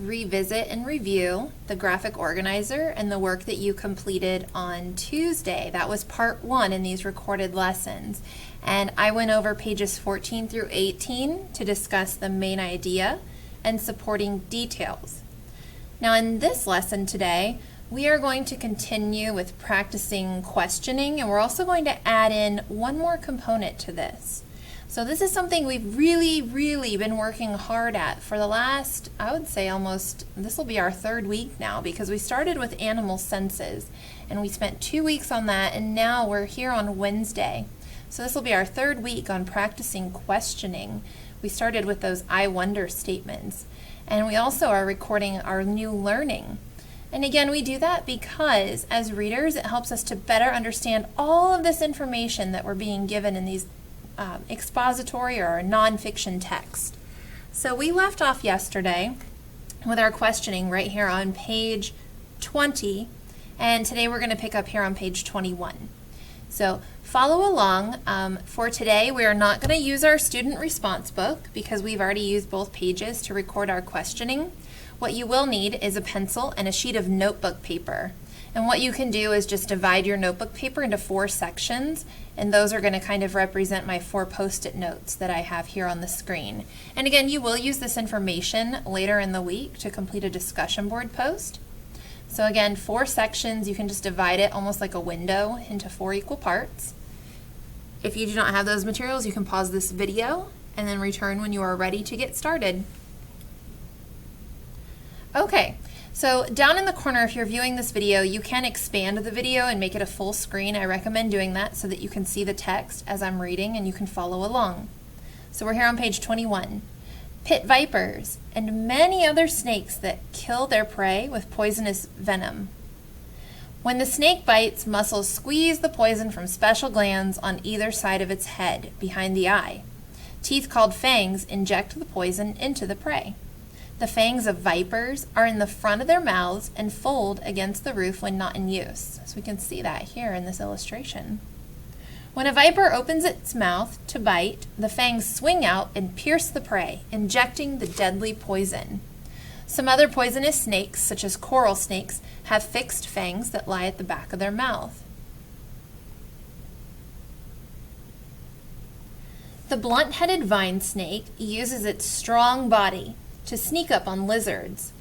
revisit and review the graphic organizer and the work that you completed on Tuesday. That was part 1 in these recorded lessons. And I went over pages 14 through 18 to discuss the main idea and supporting details. Now in this lesson today, we are going to continue with practicing questioning, and we're also going to add in one more component to this. So this is something we've really been working hard at for the last, I would say this will be our 3rd week now, because we started with animal senses and we spent 2 weeks on that, and now we're here on Wednesday. So this will be our 3rd week on practicing questioning. We started with those I wonder statements, and we also are recording our new learning. And again, we do that because as readers, it helps us to better understand all of this information that we're being given in these expository or nonfiction text. So we left off yesterday with our questioning right here on page 20, and today we're going to pick up here on page 21. So follow along. For today, we are not going to use our student response book because we've already used both pages to record our questioning. What you will need is a pencil and a sheet of notebook paper. And what you can do is just divide your notebook paper into 4 sections, and those are going to kind of represent my 4 post-it notes that I have here on the screen. And again, you will use this information later in the week to complete a discussion board post. So again, 4 sections, you can just divide it almost like a window into 4 equal parts. If you do not have those materials, you can pause this video and then return when you are ready to get started. Okay. So down in the corner, if you're viewing this video, you can expand the video and make it a full screen. I recommend doing that so that you can see the text as I'm reading and you can follow along. So we're here on page 21. Pit vipers and many other snakes that kill their prey with poisonous venom. When the snake bites, muscles squeeze the poison from special glands on either side of its head, behind the eye. Teeth called fangs inject the poison into the prey. The fangs of vipers are in the front of their mouths and fold against the roof when not in use. So we can see that here in this illustration. When a viper opens its mouth to bite, the fangs swing out and pierce the prey, injecting the deadly poison. Some other poisonous snakes, such as coral snakes, have fixed fangs that lie at the back of their mouth. The blunt-headed vine snake uses its strong body to sneak up on lizards.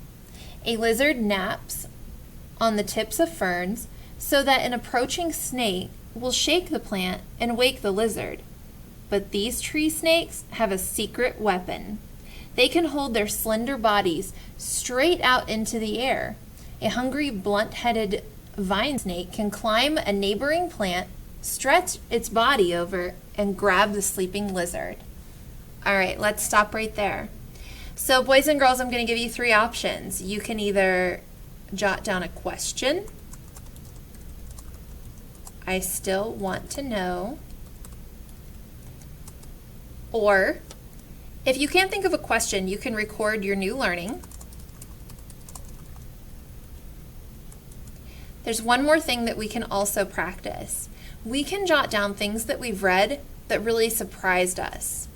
A lizard naps on the tips of ferns so that an approaching snake will shake the plant and wake the lizard. But these tree snakes have a secret weapon. They can hold their slender bodies straight out into the air. A hungry, blunt-headed vine snake can climb a neighboring plant, stretch its body over, and grab the sleeping lizard. All right, let's stop right there. So boys and girls, I'm going to give you 3 options. You can either jot down a question, I still want to know, or if you can't think of a question, you can record your new learning. There's one more thing that we can also practice. We can jot down things that we've read that really surprised us.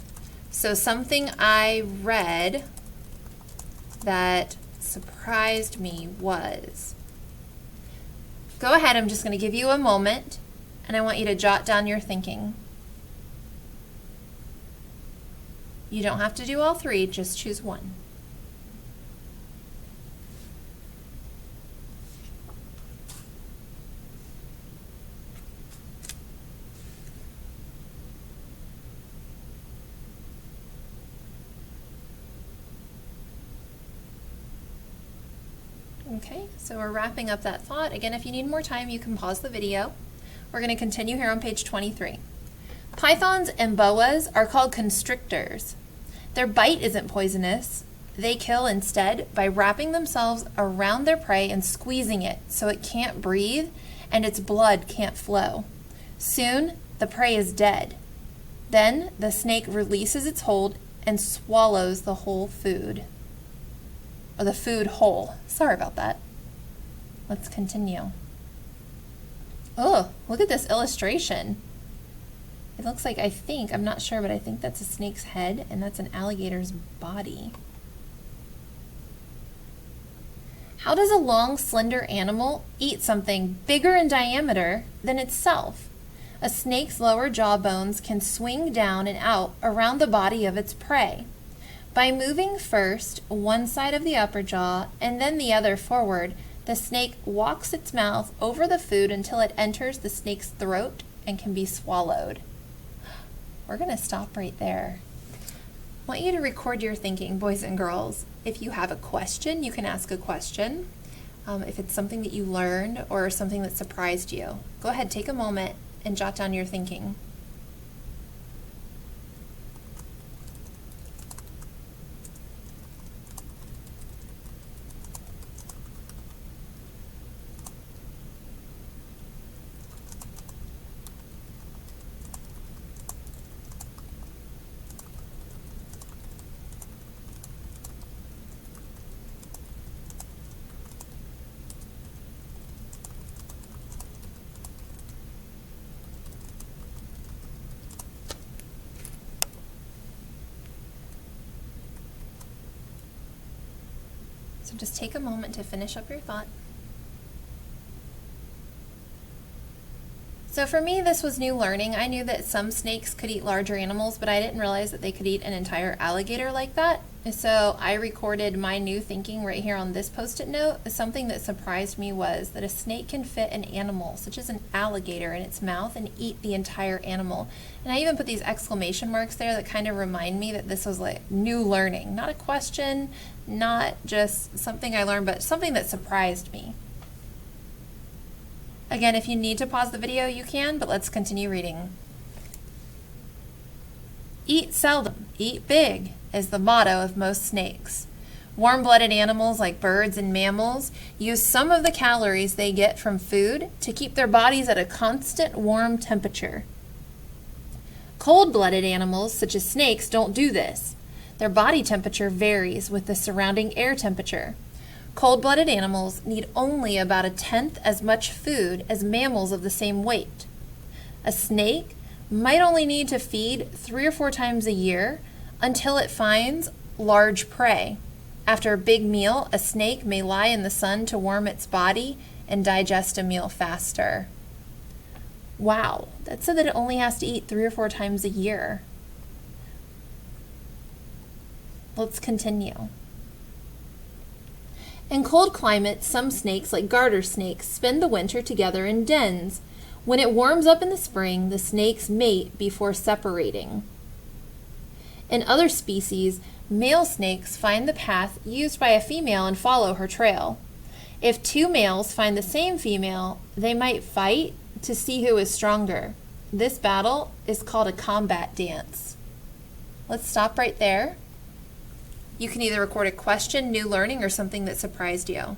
So something I read that surprised me was. Go ahead, I'm just going to give you a moment, and I want you to jot down your thinking. You don't have to do all 3, just choose one. Okay, so we're wrapping up that thought. Again, if you need more time, you can pause the video. We're going to continue here on page 23. Pythons and boas are called constrictors. Their bite isn't poisonous. They kill instead by wrapping themselves around their prey and squeezing it so it can't breathe and its blood can't flow. Soon, the prey is dead. Then, the snake releases its hold and swallows the whole food. Or the food whole. Sorry about that. Let's continue. Oh, look at this illustration. It looks like, I'm not sure, but I think that's a snake's head and that's an alligator's body. How does a long, slender animal eat something bigger in diameter than itself? A snake's lower jaw bones can swing down and out around the body of its prey. By moving first one side of the upper jaw and then the other forward, the snake walks its mouth over the food until it enters the snake's throat and can be swallowed. We're going to stop right there. I want you to record your thinking, boys and girls. If you have a question, you can ask a question. If it's something that you learned or something that surprised you, go ahead, take a moment and jot down your thinking. So just take a moment to finish up your thought. So for me, this was new learning. I knew that some snakes could eat larger animals, but I didn't realize that they could eat an entire alligator like that. So I recorded my new thinking right here on this Post-it note. Something that surprised me was that a snake can fit an animal, such as an alligator, in its mouth and eat the entire animal. And I even put these exclamation marks there that kind of remind me that this was like new learning, not a question, not just something I learned, but something that surprised me. Again, if you need to pause the video, you can, but let's continue reading. Eat seldom, eat big is the motto of most snakes. Warm-blooded animals like birds and mammals use some of the calories they get from food to keep their bodies at a constant warm temperature. Cold-blooded animals, such as snakes, don't do this. Their body temperature varies with the surrounding air temperature. Cold-blooded animals need only about 1/10 as much food as mammals of the same weight. A snake might only need to feed 3 or 4 times a year until it finds large prey. After a big meal, a snake may lie in the sun to warm its body and digest a meal faster. Wow, that said that it only has to eat 3 or 4 times a year. Let's continue. In cold climates, some snakes, like garter snakes, spend the winter together in dens. When it warms up in the spring, the snakes mate before separating. In other species, male snakes find the path used by a female and follow her trail. If 2 males find the same female, they might fight to see who is stronger. This battle is called a combat dance. Let's stop right there. You can either record a question, new learning, or something that surprised you.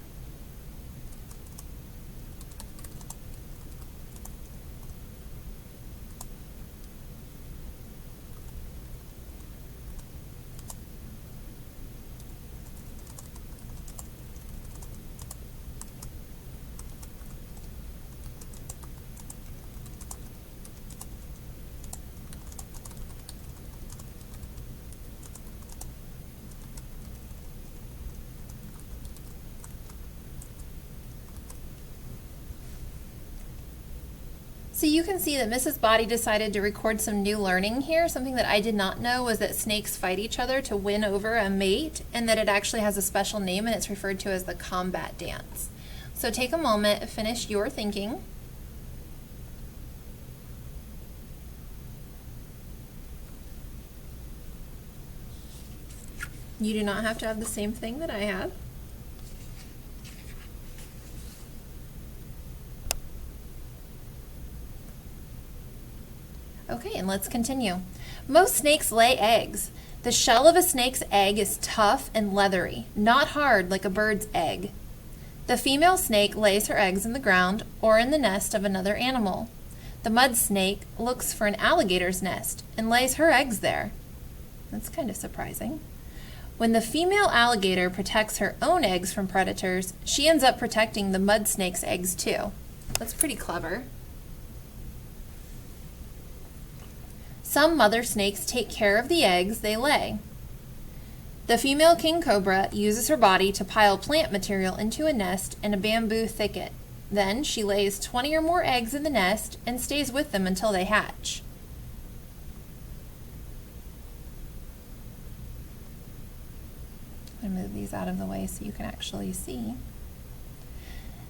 So you can see that Mrs. Body decided to record some new learning here. Something that I did not know was that snakes fight each other to win over a mate, and that it actually has a special name, and it's referred to as the combat dance. So take a moment, finish your thinking. You do not have to have the same thing that I have. Okay, and let's continue. Most snakes lay eggs. The shell of a snake's egg is tough and leathery, not hard like a bird's egg. The female snake lays her eggs in the ground or in the nest of another animal. The mud snake looks for an alligator's nest and lays her eggs there. That's kind of surprising. When the female alligator protects her own eggs from predators, she ends up protecting the mud snake's eggs too. That's pretty clever. Some mother snakes take care of the eggs they lay. The female king cobra uses her body to pile plant material into a nest in a bamboo thicket. Then she lays 20 or more eggs in the nest and stays with them until they hatch. I'm going to move these out of the way so you can actually see.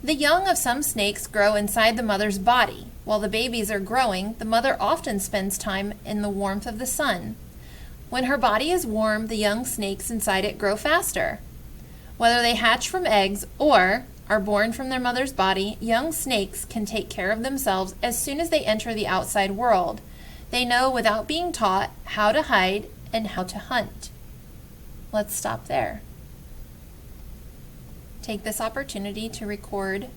The young of some snakes grow inside the mother's body. While the babies are growing, the mother often spends time in the warmth of the sun. When her body is warm, the young snakes inside it grow faster. Whether they hatch from eggs or are born from their mother's body, young snakes can take care of themselves as soon as they enter the outside world. They know without being taught how to hide and how to hunt. Let's stop there. Take this opportunity to record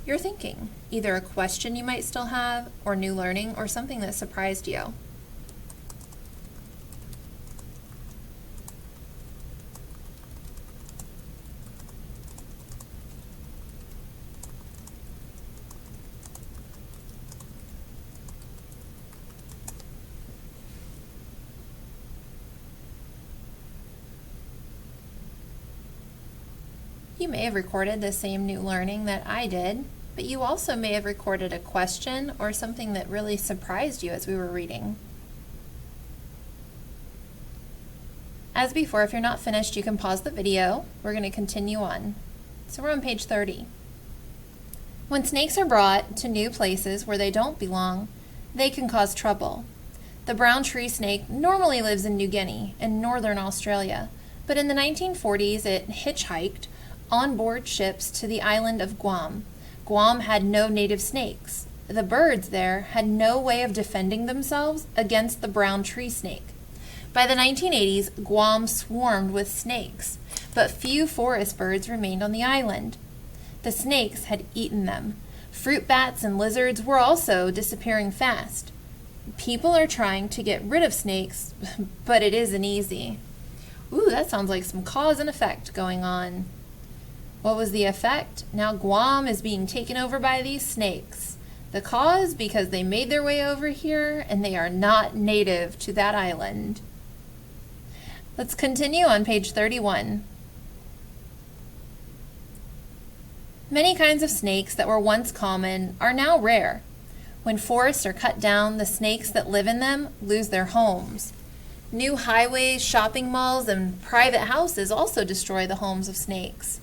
your thinking, either a question you might still have, or new learning, or something that surprised you. You may have recorded the same new learning that I did, but you also may have recorded a question or something that really surprised you as we were reading. As before, if you're not finished, you can pause the video. We're going to continue on. So we're on page 30. When snakes are brought to new places where they don't belong, they can cause trouble. The brown tree snake normally lives in New Guinea and northern Australia, but in the 1940s it hitchhiked on board ships to the island of Guam. Guam had no native snakes. The birds there had no way of defending themselves against the brown tree snake. By the 1980s, Guam swarmed with snakes, but few forest birds remained on the island. The snakes had eaten them. Fruit bats and lizards were also disappearing fast. People are trying to get rid of snakes, but it isn't easy. Ooh, that sounds like some cause and effect going on. What was the effect? Now Guam is being taken over by these snakes. The cause? Because they made their way over here and they are not native to that island. Let's continue on page 31. Many kinds of snakes that were once common are now rare. When forests are cut down, the snakes that live in them lose their homes. New highways, shopping malls, and private houses also destroy the homes of snakes.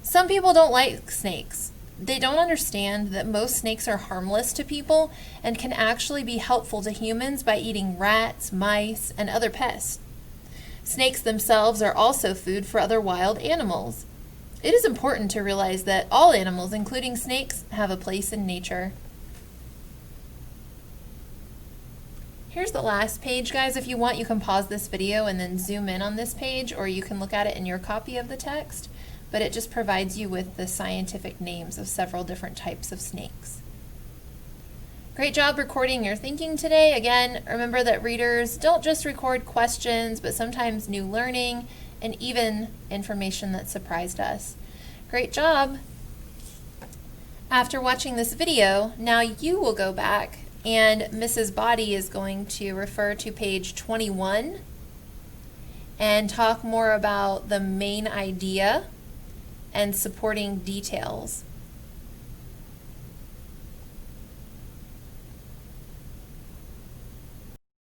Some people don't like snakes. They don't understand that most snakes are harmless to people and can actually be helpful to humans by eating rats, mice, and other pests. Snakes themselves are also food for other wild animals. It is important to realize that all animals, including snakes, have a place in nature. Here's the last page, guys. If you want, you can pause this video and then zoom in on this page, or you can look at it in your copy of the text. But it just provides you with the scientific names of several different types of snakes. Great job recording your thinking today. Again, remember that readers don't just record questions, but sometimes new learning and even information that surprised us. Great job. After watching this video, now you will go back and Mrs. Body is going to refer to page 21 and talk more about the main idea and supporting details.